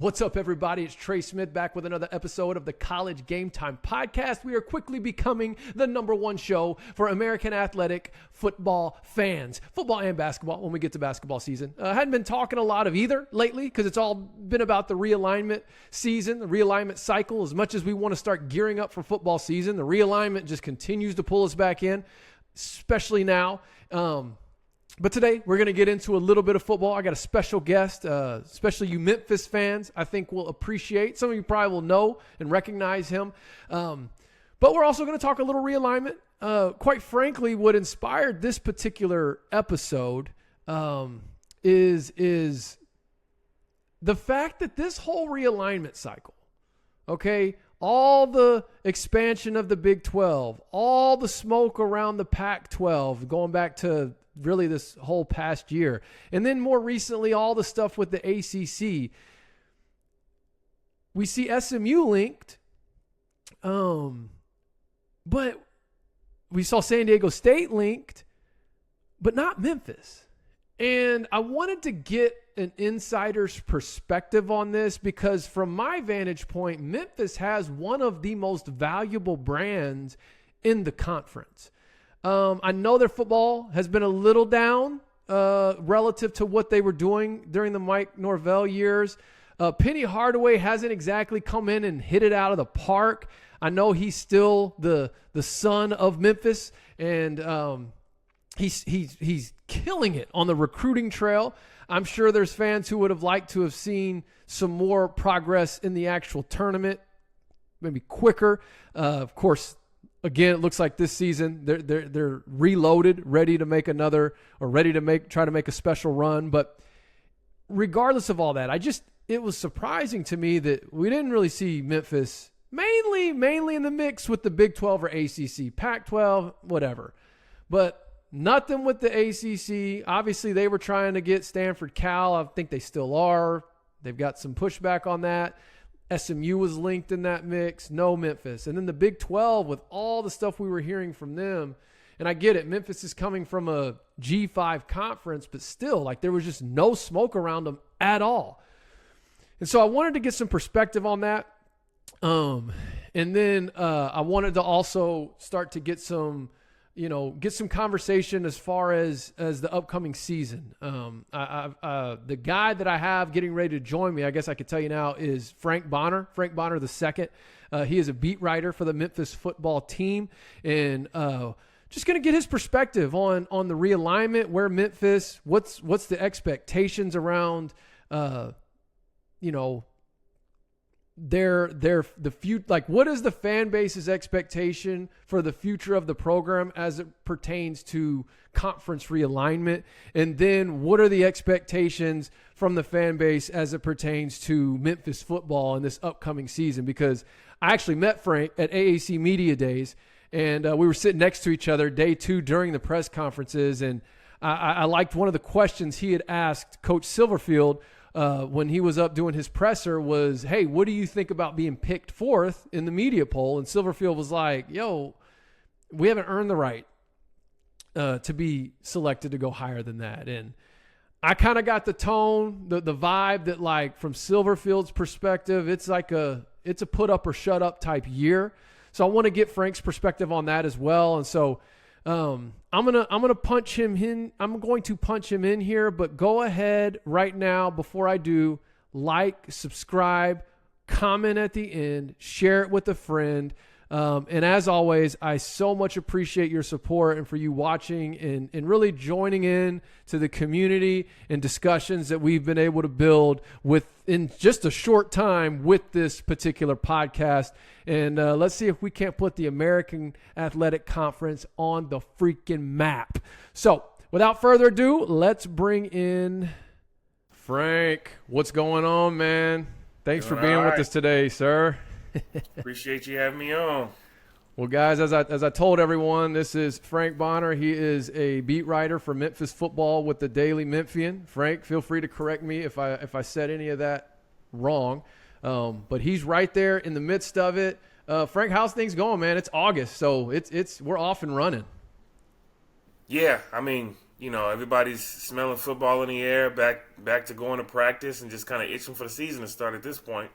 What's up, everybody? It's Trey Smith back with another episode of the College GameTime podcast. We are quickly becoming the #1 show for American athletic football fans, football and basketball when we get to basketball season. I hadn't been talking a lot of either lately because it's all been about the realignment season, the realignment cycle. As much as we want to start gearing up for football season, the realignment just continues to pull us back in, especially now. But today, we're going to get into a little bit of football. I got a special guest, especially you Memphis fans, I think will appreciate. Some of you probably will know and recognize him. But we're also going to talk a little realignment. Quite frankly, what inspired this particular episode is the fact that this whole realignment cycle, okay, all the expansion of the Big 12, all the smoke around the Pac-12, going back to really this whole past year. And then more recently, all the stuff with the ACC. We see SMU linked, but we saw San Diego State linked, but not Memphis. And I wanted to get an insider's perspective on this because from my vantage point, Memphis has one of the most valuable brands in the conference. I know their football has been a little down relative to what they were doing during the Mike Norvell years. Penny Hardaway hasn't exactly come in and hit it out of the park. I know he's still the son of Memphis, and he's killing it on the recruiting trail. I'm sure there's fans who would have liked to have seen some more progress in the actual tournament, maybe quicker. Of course, again, it looks like this season they're reloaded, ready to make another, or ready to try to make a special run. But regardless of all that, it was surprising to me that we didn't really see Memphis mainly in the mix with the Big 12 or ACC, Pac-12, whatever. But nothing with the ACC. Obviously, they were trying to get Stanford, Cal. I think they still are. They've got some pushback on that. SMU was linked in that mix. No Memphis. And then the Big 12 with all the stuff we were hearing from them. And I get it. Memphis is coming from a G5 conference, but still, like, there was just no smoke around them at all. And so I wanted to get some perspective on that. And then I wanted to also start to get some conversation as far as the upcoming season. The guy that I have getting ready to join me, I guess I could tell you now, is Frank Bonner II. He is a beat writer for the Memphis football team, and just going to get his perspective on the realignment, where Memphis, what's the expectations around, the future, like, what is the fan base's expectation for the future of the program as it pertains to conference realignment? And then what are the expectations from the fan base as it pertains to Memphis football in this upcoming season? Because I actually met Frank at AAC Media Days, and we were sitting next to each other day 2 during the press conferences. And I liked one of the questions he had asked Coach Silverfield when he was up doing his presser was, hey, what do you think about being picked 4th in the media poll? And Silverfield was like, yo, we haven't earned the right to be selected to go higher than that. And I kind of got the tone, the vibe that, like, from Silverfield's perspective, it's a put up or shut up type year. So I want to get Frank's perspective on that as well. And so I'm gonna punch him in. I'm going to punch him in here, but go ahead right now before I do, like, subscribe, comment at the end, share it with a friend. And as always, I so much appreciate your support and for you watching and really joining in to the community and discussions that we've been able to build in just a short time with this particular podcast. And let's see if we can't put the American Athletic Conference on the freaking map. So without further ado, let's bring in Frank. What's going on, man? Thanks for being with us today, sir. Appreciate you having me on. Well, guys, as I told everyone, this is Frank Bonner. He is a beat writer for Memphis football with the Daily Memphian. Frank, feel free to correct me if I said any of that wrong. But he's right there in the midst of it. Frank, how's things going, man? It's August, so we're off and running. Yeah, I mean, everybody's smelling football in the air, back to going to practice, and just kind of itching for the season to start at this point.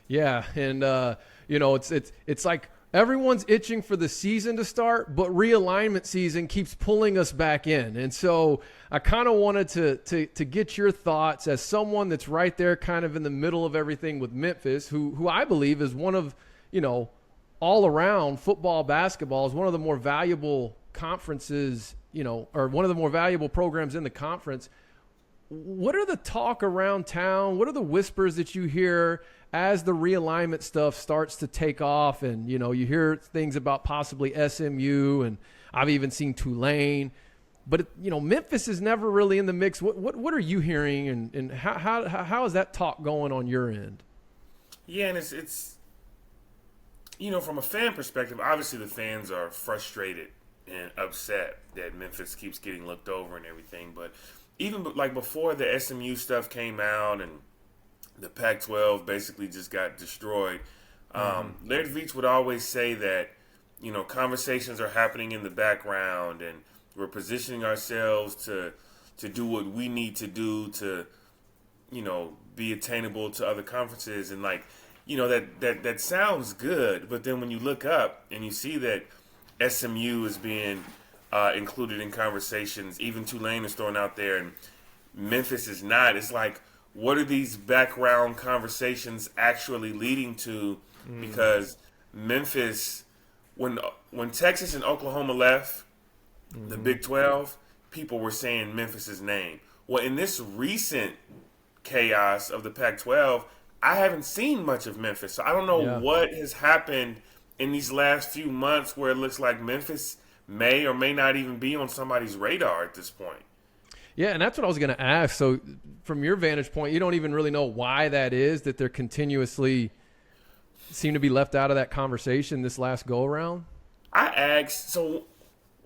Yeah, and it's like everyone's itching for the season to start, but realignment season keeps pulling us back in. And so I kind of wanted to get your thoughts as someone that's right there kind of in the middle of everything with Memphis, who I believe is one of, all around football, basketball is one of the more valuable conferences, or one of the more valuable programs in the conference. What are the talk around town? What are the whispers that you hear as the realignment stuff starts to take off? And, you hear things about possibly SMU, and I've even seen Tulane. But, Memphis is never really in the mix. What are you hearing, and how is that talk going on your end? Yeah, and it's from a fan perspective, obviously the fans are frustrated and upset that Memphis keeps getting looked over and everything. But even like before the SMU stuff came out and the Pac-12 basically just got destroyed, Laird Veach would always say that, conversations are happening in the background and we're positioning ourselves to do what we need to do to, be attainable to other conferences. And that sounds good, but then when you look up and you see that SMU is being included in conversations, even Tulane is thrown out there, and Memphis is not. It's like, what are these background conversations actually leading to? Because Memphis, when Texas and Oklahoma left the Big 12, people were saying Memphis's name. Well, in this recent chaos of the Pac-12, I haven't seen much of Memphis, so I don't know what has happened in these last few months where it looks like Memphis may or may not even be on somebody's radar at this point. Yeah, and that's what I was going to ask. So from your vantage point, you don't even really know why that is, that they're continuously seem to be left out of that conversation this last go-around? I asked, so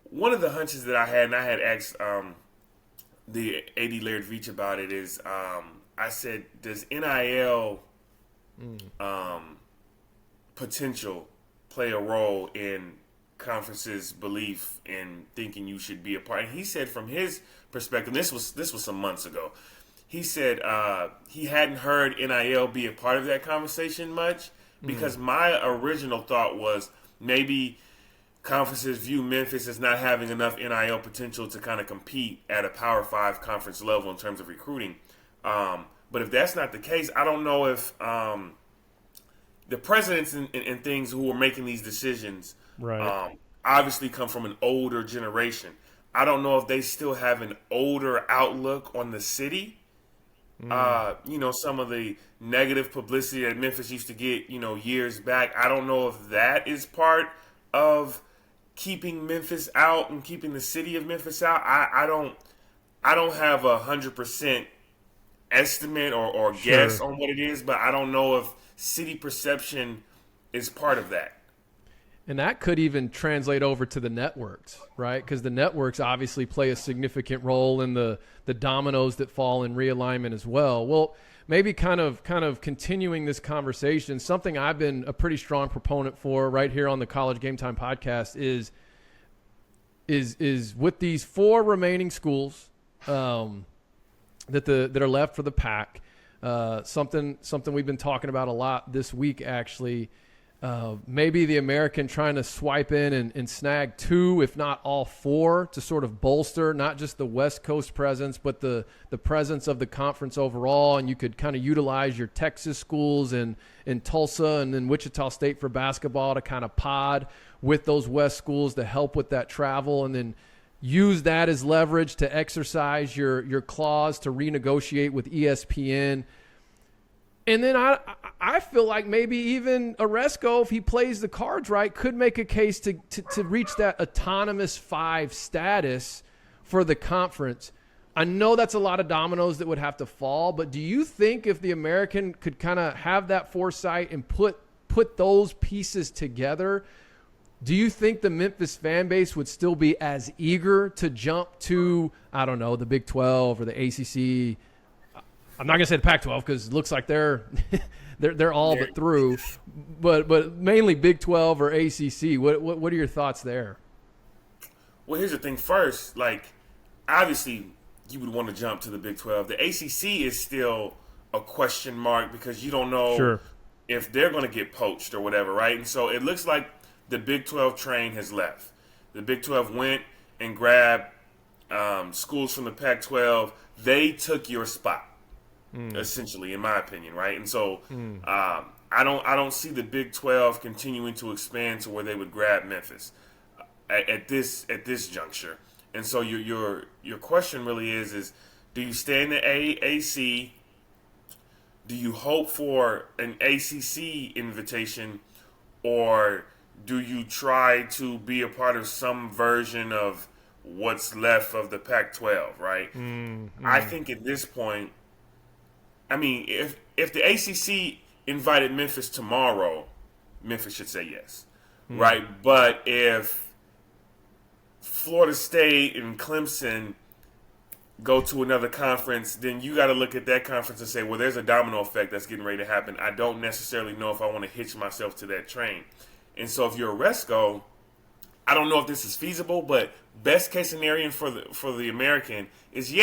one of the hunches that I had, and I had asked the AD Laird Veach about it, is I said, does NIL potential play a role in conference's belief in thinking you should be a part? And he said from his perspective, this was some months ago, he said he hadn't heard NIL be a part of that conversation much, because my original thought was maybe conferences view Memphis as not having enough NIL potential to kind of compete at a Power 5 conference level in terms of recruiting. But if that's not the case, I don't know if the presidents and things who are making these decisions obviously come from an older generation. I don't know if they still have an older outlook on the city. Some of the negative publicity that Memphis used to get, years back, I don't know if that is part of keeping Memphis out and keeping the city of Memphis out. I don't have 100% estimate or guess on what it is, but I don't know if city perception is part of that. And that could even translate over to the networks, right? Because the networks obviously play a significant role in the dominoes that fall in realignment as well. Well, maybe kind of continuing this conversation, something I've been a pretty strong proponent for right here on the College GameTime podcast is with these 4 remaining schools that are left for the Pac. Something we've been talking about a lot this week, actually. Maybe the American trying to swipe in and snag 2, if not all 4, to sort of bolster not just the West Coast presence, but the presence of the conference overall. And you could kind of utilize your Texas schools in Tulsa and then Wichita State for basketball to kind of pod with those West schools to help with that travel, and then use that as leverage to exercise your clause to renegotiate with ESPN. And then I feel like maybe even Oresco, if he plays the cards right, could make a case to reach that autonomous 5 status for the conference. I know that's a lot of dominoes that would have to fall, but do you think if the American could kind of have that foresight and put those pieces together, do you think the Memphis fan base would still be as eager to jump to, I don't know, the Big 12 or the ACC? I'm not going to say the Pac-12 because it looks like they're all but through, but mainly Big 12 or ACC. What are your thoughts there? Well, here's the thing. First, obviously you would want to jump to the Big 12. The ACC is still a question mark because you don't know if they're going to get poached or whatever, right? And so it looks like the Big 12 train has left. The Big 12 went and grabbed schools from the Pac-12. They took your spot, essentially, in my opinion, right? And so I don't see the Big 12 continuing to expand to where they would grab Memphis at this juncture. And so your question really is do you stay in the AAC? Do you hope for an ACC invitation, or do you try to be a part of some version of what's left of the Pac-12, right? I think at this point, I mean, if the ACC invited Memphis tomorrow, Memphis should say yes, right? But if Florida State and Clemson go to another conference, then you got to look at that conference and say, well, there's a domino effect that's getting ready to happen. I don't necessarily know if I want to hitch myself to that train. And so if you're a Resco, I don't know if this is feasible, but best case scenario for the American is,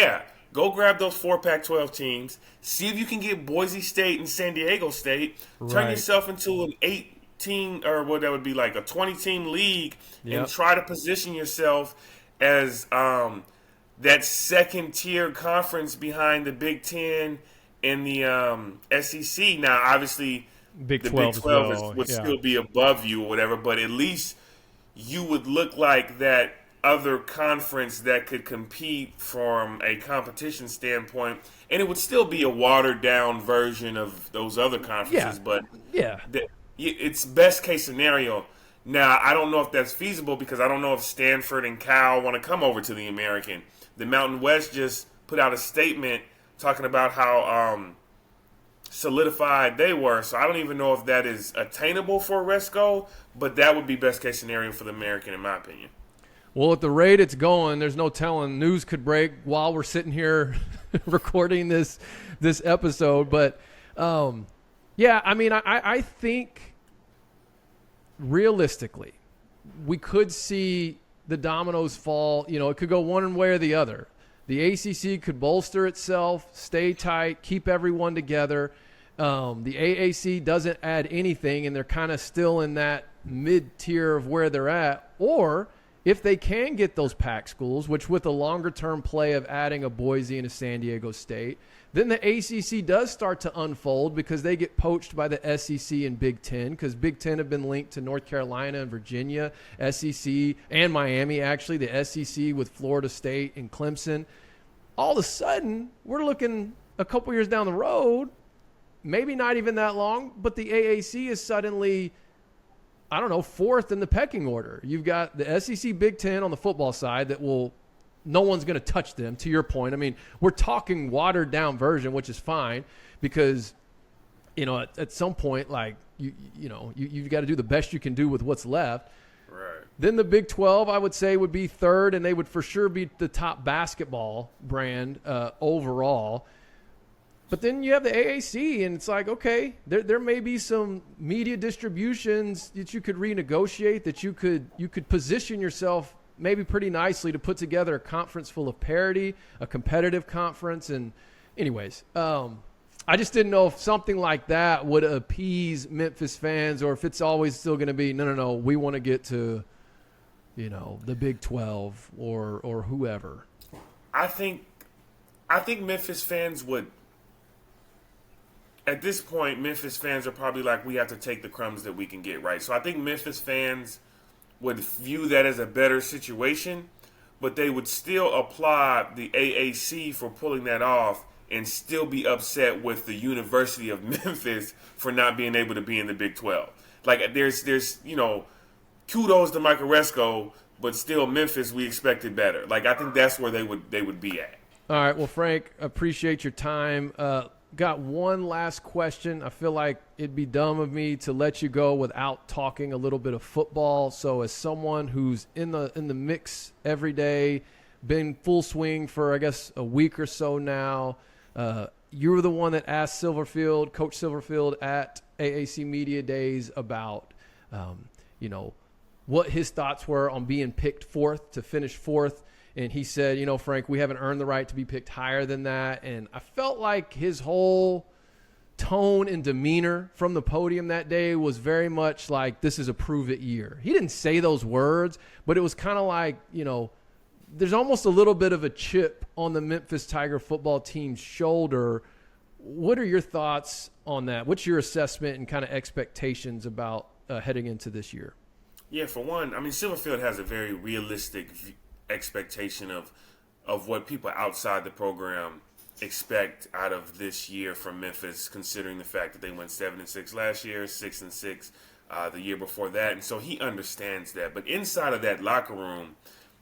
go grab those 4 Pac-12 teams, see if you can get Boise State and San Diego State, turn yourself into an 8-team, or what that would be like a 20-team league, and try to position yourself as that second-tier conference behind the Big Ten and the SEC. Now, obviously, Big the 12 Big 12 well, would still be above you or whatever, but at least you would look like that other conference that could compete from a competition standpoint, and it would still be a watered-down version of those other conferences, but it's best-case scenario. Now, I don't know if that's feasible because I don't know if Stanford and Cal want to come over to the American. The Mountain West just put out a statement talking about how solidified they were. So I don't even know if that is attainable for Resco, but that would be best case scenario for the American, in my opinion. Well, at the rate it's going, there's no telling. News could break while we're sitting here recording this episode. But, I mean, I think realistically we could see the dominoes fall. You know, it could go one way or the other. The ACC could bolster itself, stay tight, keep everyone together. The AAC doesn't add anything, and they're kind of still in that mid-tier of where they're at. Or if they can get those PAC schools, which with a longer-term play of adding a Boise and a San Diego State, then the ACC does start to unfold because they get poached by the SEC and Big Ten, because Big Ten have been linked to North Carolina and Virginia, SEC, and Miami, actually, the SEC with Florida State and Clemson. All of a sudden, we're looking a couple years down the road, maybe not even that long, but the AAC is suddenly, I don't know, 4th in the pecking order. You've got the SEC Big Ten on the football side that no one's going to touch them, to your point. I mean, we're talking watered down version, which is fine because, you know, at some point, like, you've got to do the best you can do with what's left. Right. Then the Big 12, I would say, would be 3rd, and they would for sure be the top basketball brand overall. But then you have the AAC, and it's like, okay, there may be some media distributions that you could renegotiate, that you could position yourself maybe pretty nicely to put together a conference full of parity, a competitive conference. And anyways, I just didn't know if something like that would appease Memphis fans, or if it's always still going to be, no, we want to get to, the Big 12 or whoever. I think Memphis fans would, at this point, Memphis fans are probably like, we have to take the crumbs that we can get, right? So I think Memphis fans would view that as a better situation, but they would still applaud the AAC for pulling that off and still be upset with the University of Memphis for not being able to be in the Big 12. Like, there's kudos to Michael Resco, but still Memphis, we expected better. Like, I think that's where they would be at. All right, well, Frank, appreciate your time. Got one last question. I feel like it'd be dumb of me to let you go without talking a little bit of football. So as someone who's in the mix every day, been full swing for, I guess, a week or so now, you were the one that asked Coach Silverfield at AAC Media Days about, what his thoughts were on being picked fourth to finish fourth. And he said, Frank, we haven't earned the right to be picked higher than that. And I felt like his whole tone and demeanor from the podium that day was very much like, this is a prove it year. He didn't say those words, but it was kind of like, there's almost a little bit of a chip on the Memphis Tiger football team's shoulder. What are your thoughts on that? What's your assessment and kind of expectations about heading into this year? Yeah, for one, I mean, Silverfield has a very realistic expectation of what people outside the program expect out of this year from Memphis, considering the fact that they went 7-6 last year, 6-6 the year before that, and so he understands that. But inside of that locker room,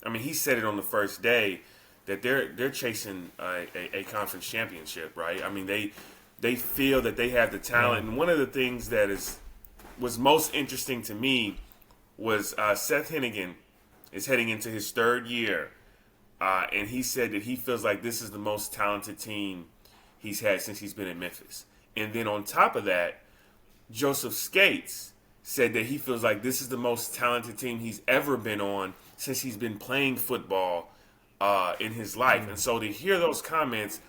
I mean, he said it on the first day that they're chasing a conference championship, right? I mean, they feel that they have the talent, and one of the things that was most interesting to me was Seth Hennigan is heading into his third year. And he said that he feels like this is the most talented team he's had since he's been in Memphis. And then on top of that, Joseph Skates said that he feels like this is the most talented team he's ever been on since he's been playing football in his life. And so to hear those comments,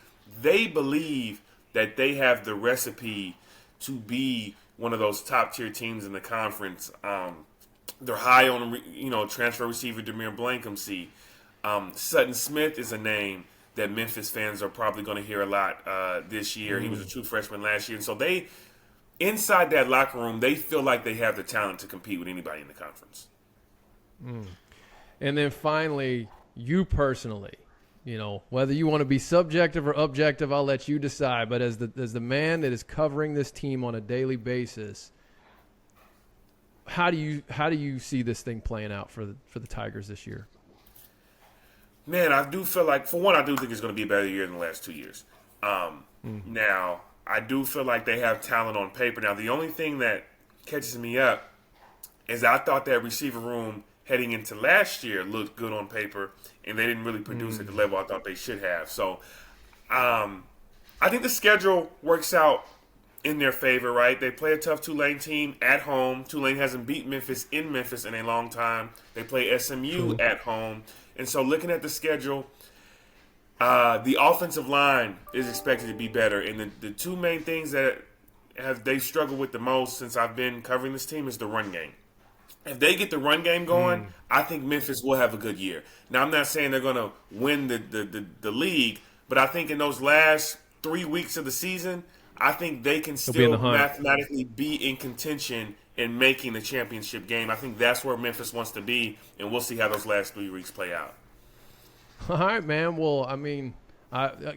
they believe that they have the recipe to be one of those top-tier teams in the conference. They're high on, transfer receiver Demir Blankumsey. Sutton Smith is a name that Memphis fans are probably going to hear a lot this year. He was a true freshman last year. And so inside that locker room, they feel like they have the talent to compete with anybody in the conference. And then finally, you personally, whether you want to be subjective or objective, I'll let you decide. But as the man that is covering this team on a daily basis, how do you see this thing playing out for the Tigers this year? Man, I do feel like, for one, I do think it's going to be a better year than the last 2 years. Now, I do feel like they have talent on paper. Now, the only thing that catches me up is I thought that receiver room heading into last year looked good on paper, and they didn't really produce at the level I thought they should have. So, I think the schedule works out in their favor, right? They play a tough Tulane team at home. Tulane hasn't beat Memphis in Memphis in a long time. They play SMU at home. And so looking at the schedule, the offensive line is expected to be better. And the two main things that they've struggled with the most since I've been covering this team is the run game. If they get the run game going, I think Memphis will have a good year. Now, I'm not saying they're going to win the league, but I think in those last 3 weeks of the season, I think they can still mathematically be in contention in making the championship game. I think that's where Memphis wants to be, and we'll see how those last 3 weeks play out. All right, man. Well, I mean,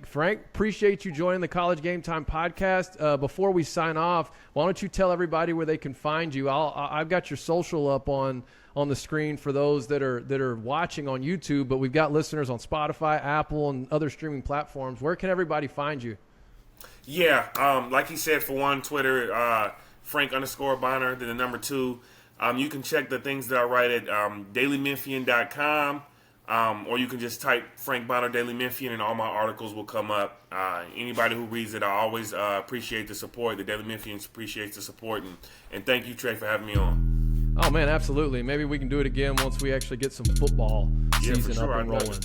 Frank, appreciate you joining the College GameTime podcast. Before we sign off, why don't you tell everybody where they can find you? I've got your social up on the screen for those that are watching on YouTube, but we've got listeners on Spotify, Apple, and other streaming platforms. Where can everybody find you? Yeah, like he said, for one, Twitter, Frank_Bonner, then the number 2. You can check the things that I write at dailymemphian.com, or you can just type Frank Bonner Daily Memphian and all my articles will come up. Anybody who reads it, I always appreciate the support. The Daily Memphian appreciates the support, and thank you, Trey, for having me on. Oh, man, absolutely. Maybe we can do it again once we actually get some football season for sure, up and rolling.